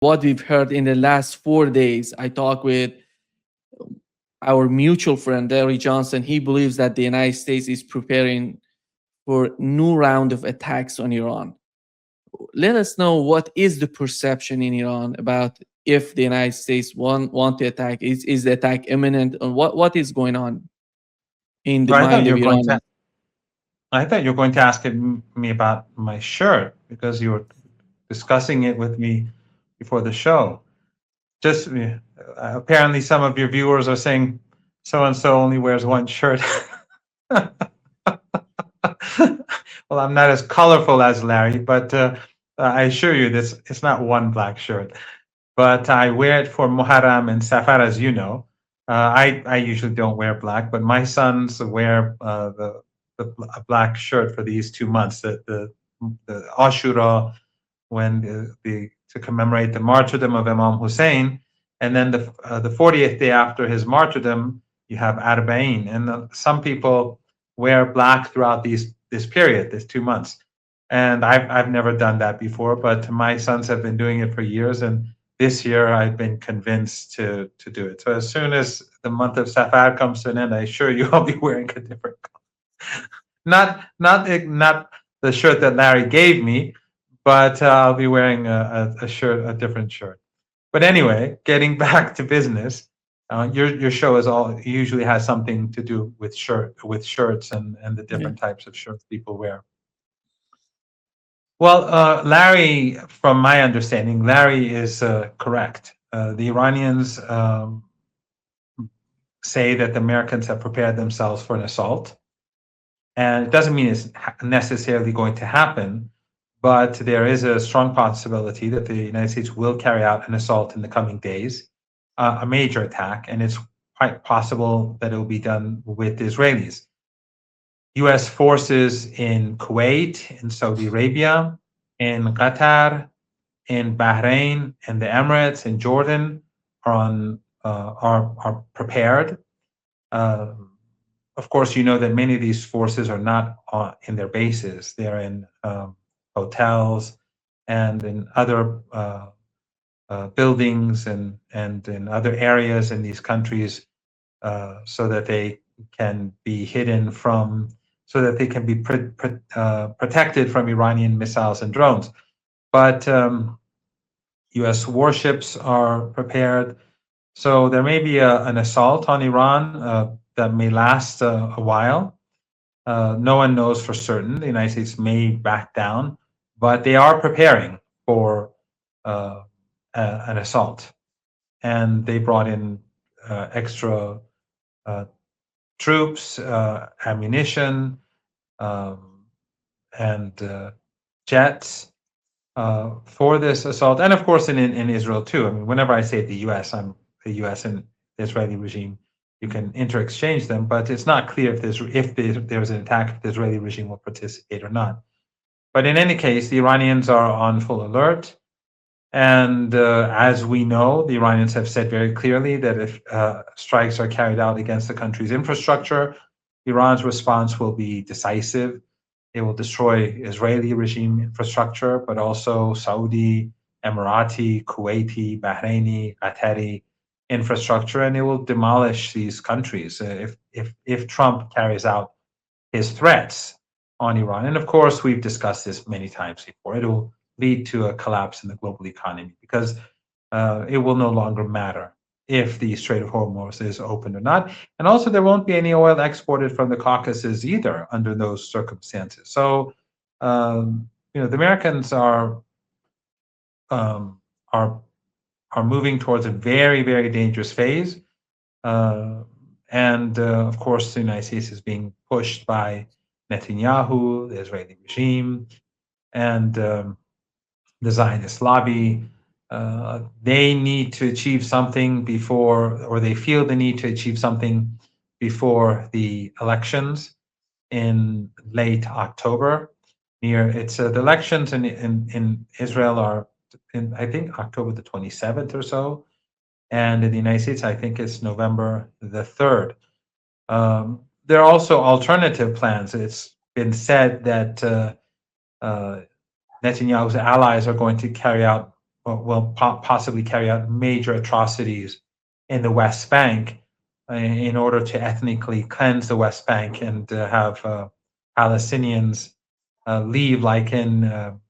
what we've heard in the last 4 days. I talked with our mutual friend Larry Johnson. He believes that the United States is preparing for new round of attacks on Iran. Let us know what is the perception in Iran about if the United States want to attack. Is the attack imminent? And what is going on in the Well, mind of Iranians? I thought you were going to ask me about my shirt because you were discussing it with me before the show. Just apparently, some of your viewers are saying so and so only wears one shirt. Well, I'm not as colorful as Larry, but I assure you, this it's not one black shirt. But I wear it for Muharram and Safar, as you know. I usually don't wear black, but my sons wear a black shirt for these 2 months. The Ashura, when the to commemorate the martyrdom of Imam Hussein, and then the 40th day after his martyrdom, you have Arba'in, and some people wear black throughout this period, this 2 months. And I've never done that before, but my sons have been doing it for years, and this year I've been convinced to do it. So as soon as the month of Safar comes to an end, I assure you I'll be wearing a different color. Not the shirt that Larry gave me, but I'll be wearing a shirt, a different shirt. But anyway, getting back to business, your show is all usually has something to do with shirts and the Yeah. different types of shirts people wear. Well, Larry, from my understanding, Larry is correct. The Iranians say that the Americans have prepared themselves for an assault. And it doesn't mean it's necessarily going to happen, but there is a strong possibility that the United States will carry out an assault in the coming days, a major attack, and it's quite possible that it will be done with the Israelis. U.S. forces in Kuwait, in Saudi Arabia, in Qatar, in Bahrain, and the Emirates, in Jordan are prepared. Uh, of course, you know that many of these forces are not in their bases; they're in hotels and in other buildings and in other areas in these countries, so that they can be hidden from, so that they can be protected from Iranian missiles and drones. But U.S. warships are prepared, so there may be an assault on Iran that may last a while. No one knows for certain. The United States may back down, but they are preparing for an assault, and they brought in extra uh, troops, ammunition, um, and jets for this assault, and of course in Israel too. I mean, whenever I say the U.S., I'm the U.S. and the Israeli regime. You can inter-exchange them, but it's not clear if there's an attack, if the Israeli regime will participate or not. But in any case, the Iranians are on full alert. And as we know, the Iranians have said very clearly that if strikes are carried out against the country's infrastructure, Iran's response will be decisive. It will destroy Israeli regime infrastructure, but also Saudi, Emirati, Kuwaiti, Bahraini, Qatari infrastructure, and it will demolish these countries if Trump carries out his threats on Iran. And of course, we've discussed this many times before. It will lead to a collapse in the global economy because it will no longer matter if the Strait of Hormuz is open or not. And also, there won't be any oil exported from the Caucasus either under those circumstances. So, the Americans um, are are moving towards a very, very dangerous phase. Uh, and of course, the United States is being pushed by Netanyahu, the Israeli regime, and the Zionist lobby. They need to achieve something before, or they feel the need to achieve something before the elections in late October. The elections in Israel are in, I think, October the 27th or so, and in the United States, I think it's November the 3rd. There are also alternative plans. It's been said that uh, Netanyahu's allies are going to carry out possibly carry out major atrocities in the West Bank in order to ethnically cleanse the West Bank and have Palestinians leave, like in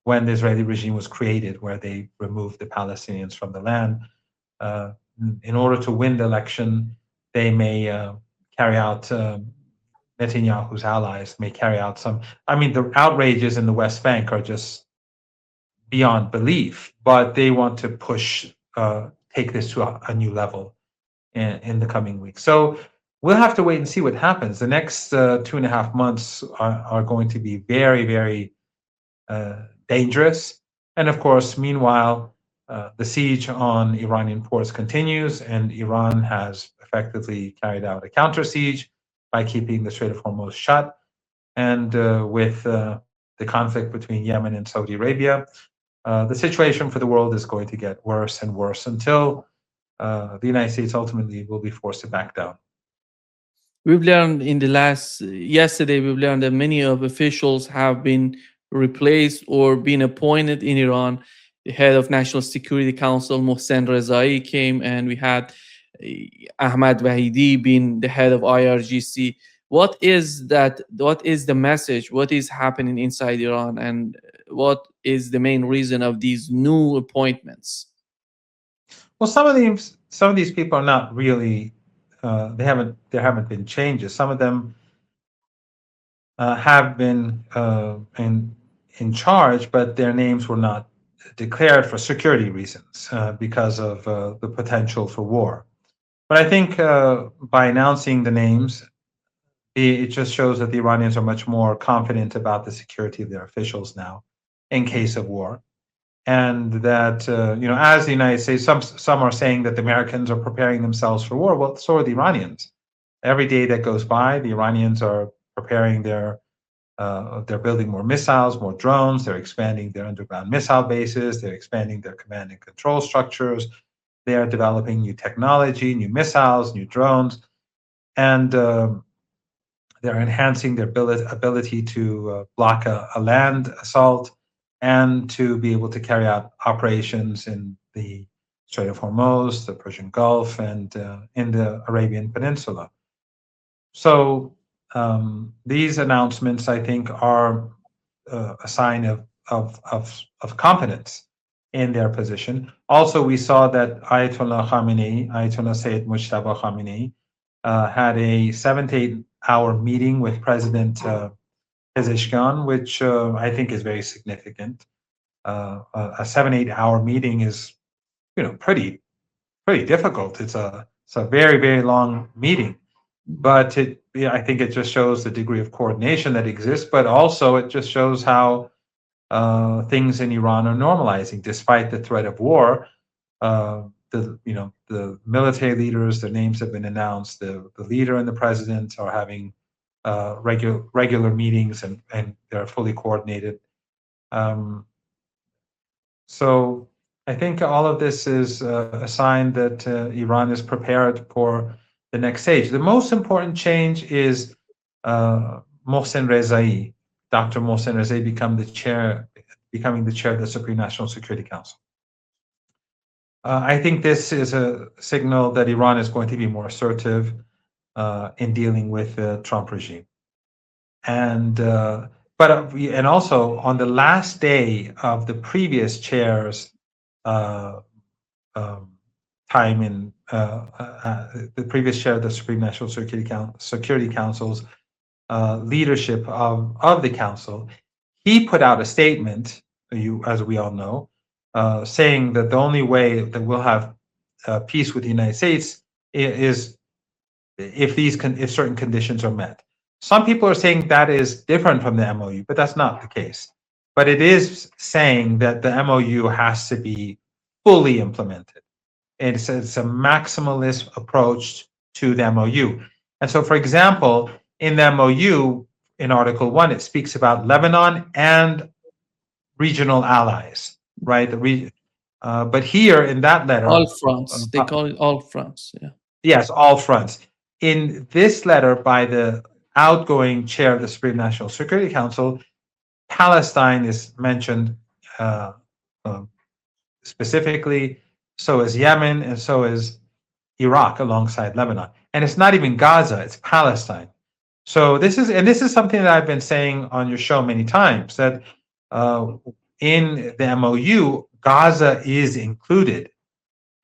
when the Israeli regime was created, where they removed the Palestinians from the land. Uh, in order to win the election, they may carry out Netanyahu's allies may carry out some. I mean, the outrages in the West Bank are just beyond belief, but they want to take this to a new level in the coming weeks. So we'll have to wait and see what happens. The next 2.5 months are going to be very, very dangerous. And of course, meanwhile, the siege on Iranian ports continues, and Iran has effectively carried out a counter siege by keeping the Strait of Hormuz shut. And with the conflict between Yemen and Saudi Arabia, the situation for the world is going to get worse and worse until the United States ultimately will be forced to back down. We've learned in the last yesterday. We've learned that many of officials have been replaced or been appointed in Iran. The head of National Security Council, Mohsen Rezai, came, and we had Ahmad Vahidi being the head of IRGC. What is that? What is the message? What is happening inside Iran, and what is the main reason of these new appointments? Well, some of these people are not really. There haven't been changes. Some of them have been in charge, but their names were not declared for security reasons because of the potential for war. But I think by announcing the names, it just shows that the Iranians are much more confident about the security of their officials now in case of war. And that, as the United States, some are saying that the Americans are preparing themselves for war. Well, so are the Iranians. Every day that goes by, the Iranians are preparing they're building more missiles, more drones. They're expanding their underground missile bases. They're expanding their command and control structures. They are developing new technology, new missiles, new drones, and they're enhancing their ability to block a land assault and to be able to carry out operations in the Strait of Hormuz, the Persian Gulf, and in the Arabian Peninsula. So these announcements, I think, are a sign of confidence in their position. Also, we saw that Ayatollah Seyed Mujtaba Khamenei, had a 7 to 8 hour meeting with President Pezeshkian, which I think is very significant. A 7 8 hour meeting is, pretty difficult. It's a very, very long meeting, but I think it just shows the degree of coordination that exists. But also, it just shows how things in Iran are normalizing despite the threat of war. The military leaders, their names have been announced. The leader and the president are having regular meetings, and they're fully coordinated. So I think all of this is a sign that Iran is prepared for the next stage. The most important change is Mohsen Rezai, Dr. Mohsen Rezai, becoming the chair of the Supreme National Security Council. I think this is a signal that Iran is going to be more assertive in dealing with the Trump regime. And also on the last day of the previous chair's time in the previous chair of the Supreme National Security Council's leadership of the council, he put out a statement, as we all know, saying that the only way that we'll have peace with the United States is if certain conditions are met. Some people are saying that is different from the MOU, but that's not the case. But it is saying that the MOU has to be fully implemented. It's a maximalist approach to the MOU. And so, for example, in the MOU, in Article 1, it speaks about Lebanon and regional allies, right? But here in that letter, All fronts. They call it all fronts. Yeah. Yes, all fronts. In this letter by the outgoing chair of the Supreme National Security Council, Palestine is mentioned specifically, so is Yemen, and so is Iraq alongside Lebanon. And it's not even Gaza, it's Palestine. So this is something that I've been saying on your show many times, that uh, in the MOU, Gaza is included.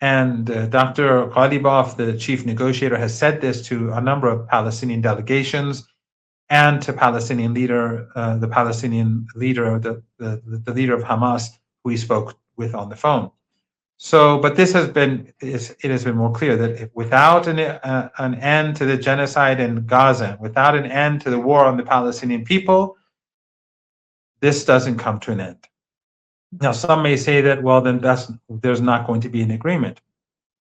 And Dr. Ghalibaf, the chief negotiator, has said this to a number of Palestinian delegations and to the Palestinian leader, the leader of Hamas, who he spoke with on the phone. So, but this has been it has been more clear that without an end to the genocide in Gaza, without an end to the war on the Palestinian people, this doesn't come to an end. Now, some may say that, well, then there's not going to be an agreement.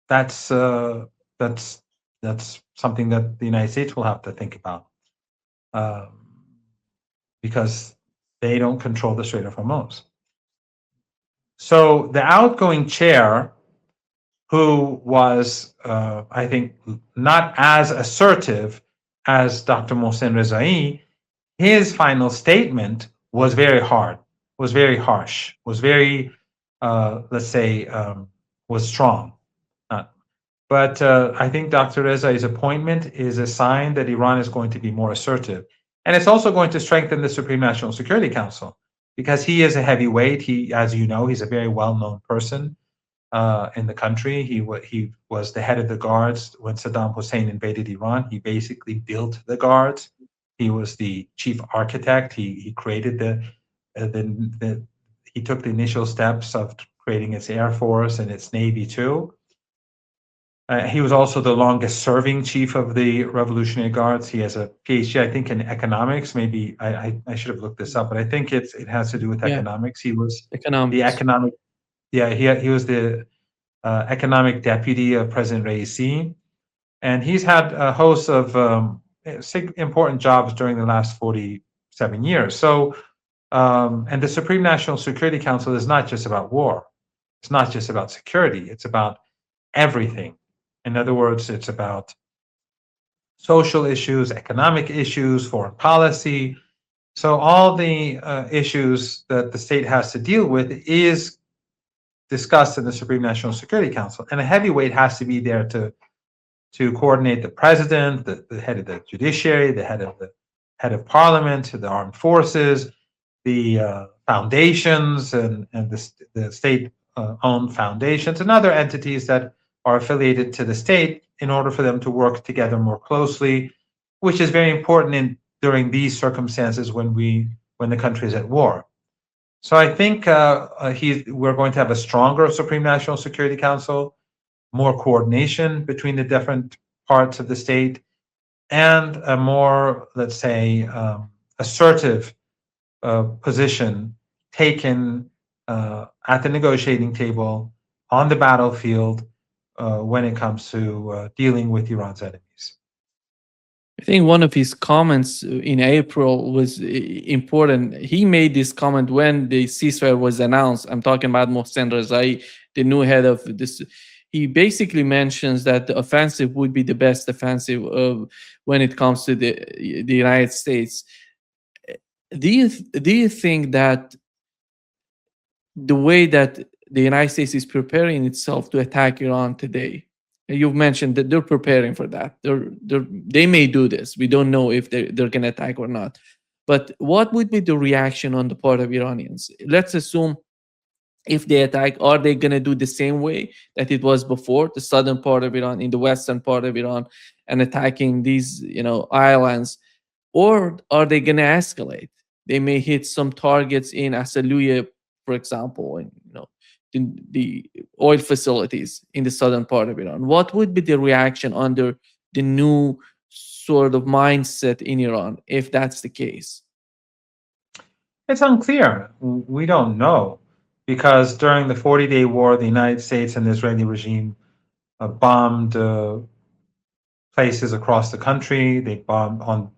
That's something that the United States will have to think about, because they don't control the Strait of Hormuz. So the outgoing chair, who was, I think, not as assertive as Dr. Mohsen Rezai, his final statement was very hard, was very harsh, was very, let's say, was strong. But I think Dr. Rezai's appointment is a sign that Iran is going to be more assertive. And it's also going to strengthen the Supreme National Security Council, because he is a heavyweight. He, as you know, he's a very well-known person in the country. He was the head of the guards when Saddam Hussein invaded Iran. He basically built the guards. He was the chief architect. He created he took the initial steps of creating its air force and its navy too. He was also the longest serving chief of the Revolutionary Guards. He has a PhD, I think, in economics. Maybe I should have looked this up, but I think it has to do with economics. He was the economic, he was the economic deputy of President Raisi. And he's had a host of important jobs during the last 47 years. So, and the Supreme National Security Council is not just about war. It's not just about security. It's about everything. In other words, it's about social issues, economic issues, foreign policy. So all the issues that the state has to deal with is discussed in the Supreme National Security Council. And a heavyweight has to be there to coordinate the president, the head of the judiciary, the head of parliament, the armed forces, the foundations, and the state-owned foundations and other entities that are affiliated to the state, in order for them to work together more closely, which is very important during these circumstances when the country is at war. So I think we're going to have a stronger Supreme National Security Council, more coordination between the different parts of the state, and a more, let's say, assertive position taken at the negotiating table, on the battlefield, when it comes to dealing with Iran's enemies. I think one of his comments in April was important. He made this comment when the ceasefire was announced. I'm talking about Mohsen Rezai, the new head of this. He basically mentions that the offensive would be the best offensive when it comes to the United States. Do you think that the way that the United States is preparing itself to attack Iran today, you've mentioned that they're preparing for that. They may do this. We don't know if they're going to attack or not. But what would be the reaction on the part of Iranians? Let's assume if they attack, are they going to do the same way that it was before, the southern part of Iran, in the western part of Iran, and attacking these islands? Or are they going to escalate? They may hit some targets in Asaluya, for example, and the oil facilities in the southern part of Iran. What would be the reaction under the new sort of mindset in Iran if that's the case? It's unclear. We don't know, because during the 40-day war, the United States and the Israeli regime bombed places across the country. They bombed on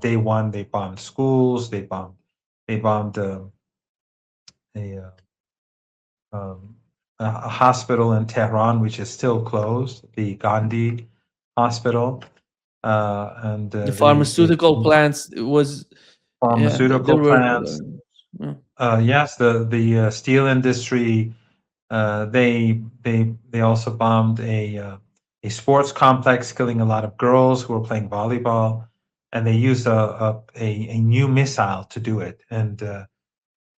day one. They bombed schools. They bombed a hospital in Tehran, which is still closed, the Gandhi Hospital, and the pharmaceutical plants was pharmaceutical plants. Yes, the steel industry They also bombed a sports complex, killing a lot of girls who were playing volleyball, and they used a new missile to do it. And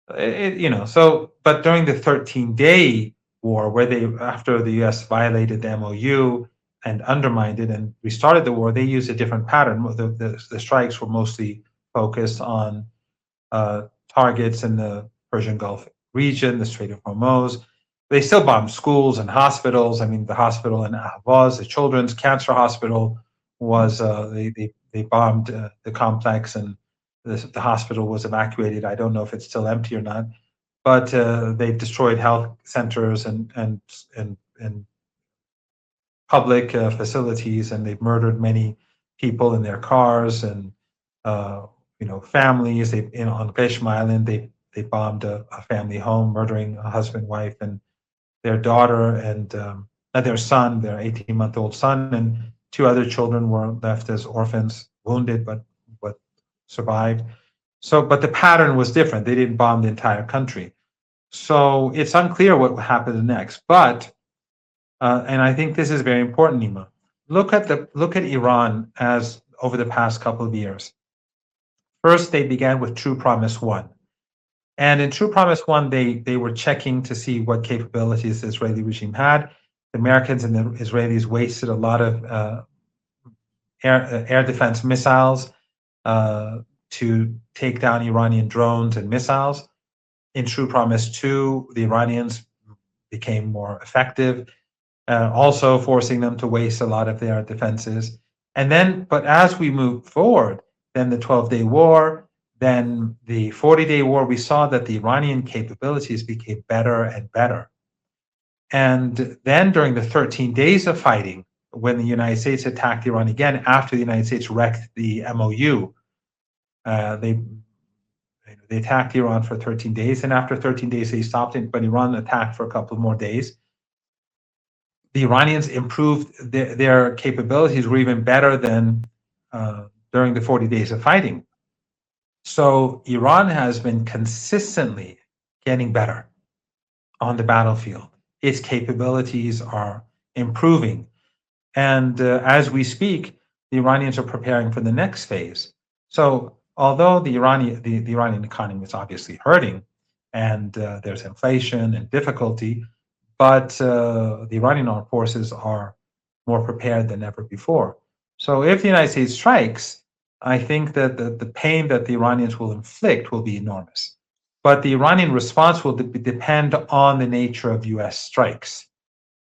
but during the 13-day war, where they after the U.S. violated the MOU and undermined it and restarted the war, they used a different pattern. The strikes were mostly focused on targets in the Persian Gulf region, the Strait of Hormuz. They still bombed schools and hospitals. I mean, the hospital in Ahvaz, the children's cancer hospital, was they bombed the complex, and the hospital was evacuated. I don't know if it's still empty or not, but they've destroyed health centers and public facilities, and they've murdered many people in their cars and uh, families. On Qeshm Island, they bombed a family home, murdering a husband, wife, and their daughter and their son, their 18-month-old son, and two other children were left as orphans, wounded but survived. So, but the pattern was different. They didn't bomb the entire country. So it's unclear what happened next. But and I think this is very important, Nima. Look at Iran as over the past couple of years. First, they began with True Promise One, and in True Promise One, they were checking to see what capabilities the Israeli regime had. The Americans and the Israelis wasted a lot of air defense missiles to take down Iranian drones and missiles. In True Promise 2, the Iranians became more effective, also forcing them to waste a lot of their defenses. And then, but as we moved forward, then the 12-day war, then the 40-day war, we saw that the Iranian capabilities became better and better. And then during the 13 days of fighting, when the United States attacked Iran again after the United States wrecked the MOU, they attacked Iran for 13 days, and after 13 days they stopped it, but Iran attacked for a couple more days. The Iranians improved their capabilities, were even better than during the 40 days of fighting. So Iran has been consistently getting better on the battlefield. Its capabilities are improving. And as we speak, the Iranians are preparing for the next phase. So although the Iranian economy is obviously hurting, and there's inflation and difficulty, but the Iranian armed forces are more prepared than ever before. So if the United States strikes, I think that the pain that the Iranians will inflict will be enormous. But the Iranian response will depend on the nature of US strikes.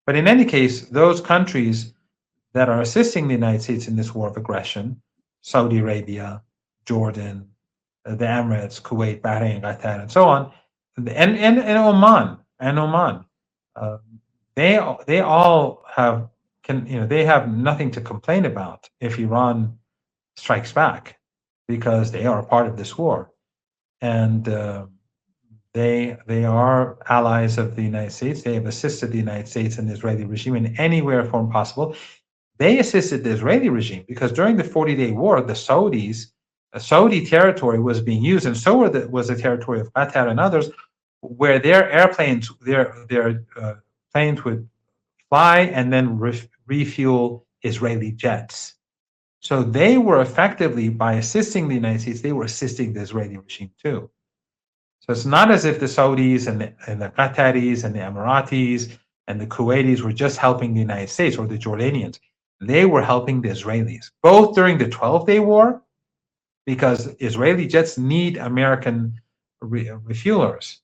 But in any case, those countries that are assisting the United States in this war of aggression, Saudi Arabia, Jordan, the Emirates, Kuwait, Bahrain, Qatar, and so on, and Oman, uh, they all they have nothing to complain about if Iran strikes back, because they are a part of this war, and they are allies of the United States. They have assisted the United States and the Israeli regime in any way or form possible. They assisted the Israeli regime because during the 40-day war, the Saudi territory was being used, and so was the territory of Qatar and others, where their airplanes, their planes would fly and then refuel Israeli jets. So they were effectively, by assisting the United States, they were assisting the Israeli regime too. So it's not as if the Saudis and the Qataris and the Emiratis and the Kuwaitis were just helping the United States or the Jordanians. They were helping the Israelis, both during the 12-day war, because Israeli jets need American refuelers,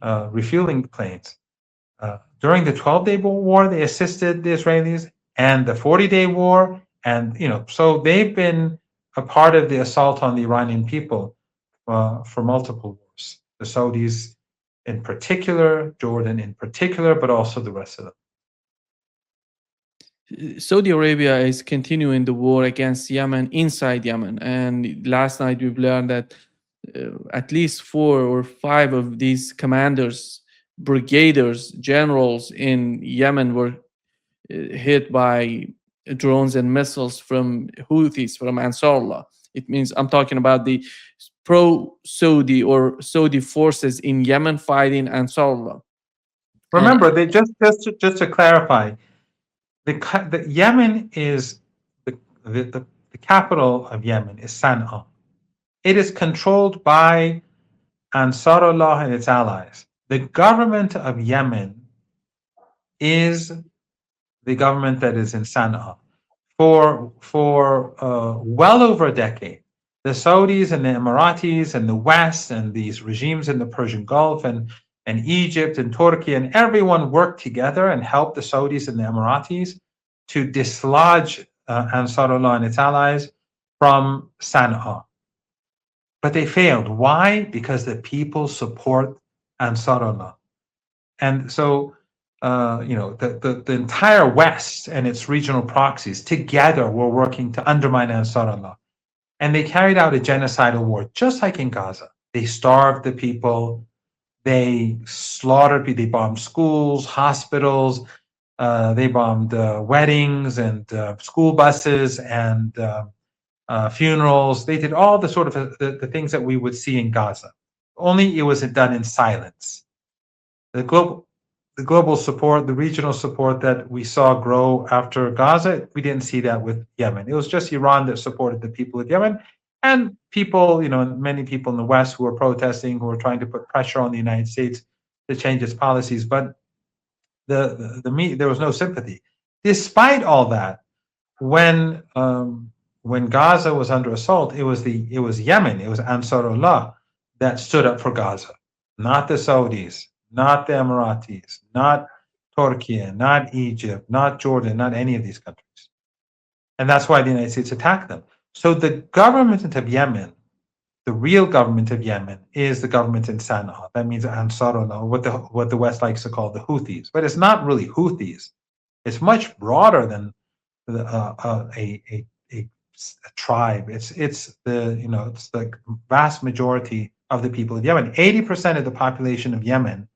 refueling planes. During the 12-day war, they assisted the Israelis, and the 40-day war, and so they've been a part of the assault on the Iranian people for multiple wars. The Saudis in particular, Jordan in particular, but also the rest of them. Saudi Arabia is continuing the war against Yemen inside Yemen. And last night we've learned that at least 4 or 5 of these commanders, brigaders, generals in Yemen were hit by drones and missiles from Houthis, from Ansarullah. It means I'm talking about the pro-Saudi or Saudi forces in Yemen fighting Ansarullah. And Remember, they just to clarify, the Yemen is the capital of Yemen is Sana'a. It is controlled by Ansarullah and its allies. The government of Yemen is the government that is in Sana'a. For well over a decade, the Saudis and the Emiratis and the West and these regimes in the Persian Gulf and Egypt and Turkey and everyone worked together and helped the Saudis and the Emiratis to dislodge Ansarullah and its allies from Sana'a. But they failed. Why? Because the people support Ansarullah. And so, the entire West and its regional proxies together were working to undermine Ansarullah. And they carried out a genocidal war, just like in Gaza. They starved the people, they slaughtered people, they bombed schools, hospitals, they bombed weddings and school buses and funerals. They did all the sort of the things that we would see in Gaza. Only it was done in silence. The global support, the regional support that we saw grow after Gaza, we didn't see that with Yemen. It was just Iran that supported the people of Yemen, and people, many people in the West who were protesting, who were trying to put pressure on the United States to change its policies. But there was no sympathy. Despite all that, when Gaza was under assault, it was Yemen, it was Ansarullah that stood up for Gaza, not the Saudis, not the Emiratis, not Turkey, not Egypt, not Jordan, not any of these countries. And that's why the United States attacked them. So the government of Yemen, the real government of Yemen, is the government in Sana'a. That means Ansarullah, what the West likes to call the Houthis. But it's not really Houthis. It's much broader than a tribe. It's the vast majority of the people of Yemen. 80% of the population of Yemen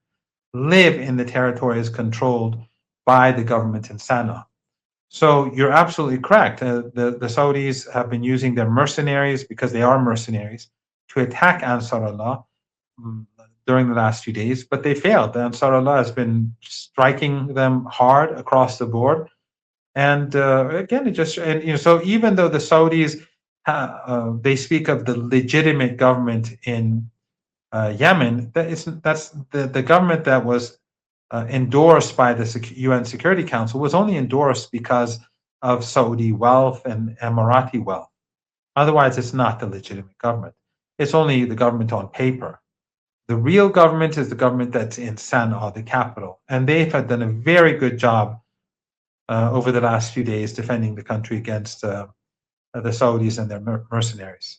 live in the territories controlled by the government in Sana'a. So you're absolutely correct. The Saudis have been using their mercenaries, because they are mercenaries, to attack Ansarullah during the last few days, but they failed. The Ansarullah has been striking them hard across the board. And again, so even though the Saudis, they speak of the legitimate government in Yemen, that's the government that was endorsed by the UN Security Council, was only endorsed because of Saudi wealth and Emirati wealth. Otherwise, it's not the legitimate government. It's only the government on paper. The real government is the government that's in Sana'a, the capital, and they've done a very good job over the last few days defending the country against the Saudis and their mercenaries.